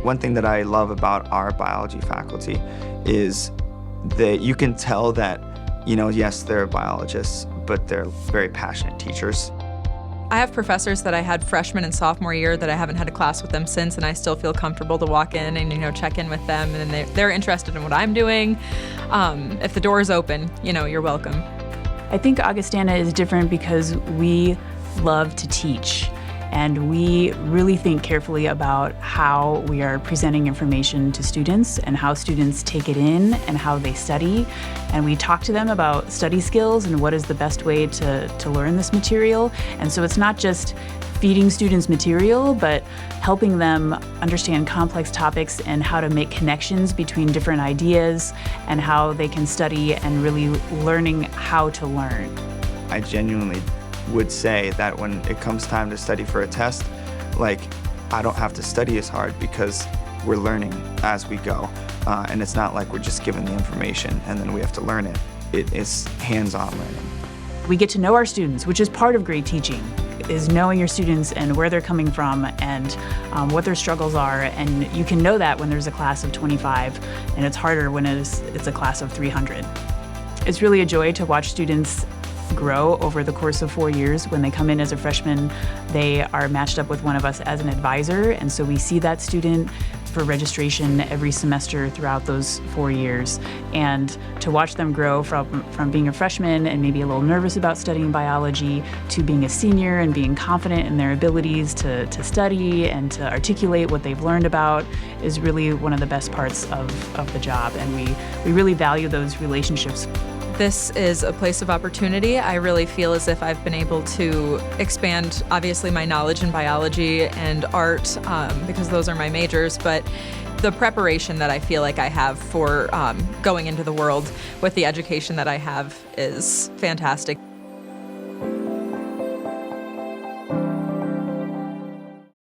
One thing that I love about our biology faculty is that you can tell that, yes, they're biologists, but they're very passionate teachers. I have professors that I had freshman and sophomore year that I haven't had a class with them since, and I still feel comfortable to walk in and check in with them, and they're interested in what I'm doing. If the door is open, you're welcome. I think Augustana is different because we love to teach. And we really think carefully about how we are presenting information to students and how students take it in and how they study. And we talk to them about study skills and what is the best way to learn this material. And so it's not just feeding students material, but helping them understand complex topics and how to make connections between different ideas and how they can study and really learning how to learn. I genuinely would say that when it comes time to study for a test, I don't have to study as hard because we're learning as we go. And it's not like we're just given the information and then we have to learn it. It is hands-on learning. We get to know our students, which is part of great teaching, is knowing your students and where they're coming from and what their struggles are. And you can know that when there's a class of 25, and it's harder when it's a class of 300. It's really a joy to watch students grow over the course of 4 years. When they come in as a freshman, they are matched up with one of us as an advisor, and so we see that student for registration every semester throughout those 4 years. And to watch them grow from being a freshman and maybe a little nervous about studying biology to being a senior and being confident in their abilities to study and to articulate what they've learned about is really one of the best parts of the job, and we really value those relationships. This is a place of opportunity. I really feel as if I've been able to expand, obviously, my knowledge in biology and art, because those are my majors, but the preparation that I feel like I have for going into the world with the education that I have is fantastic.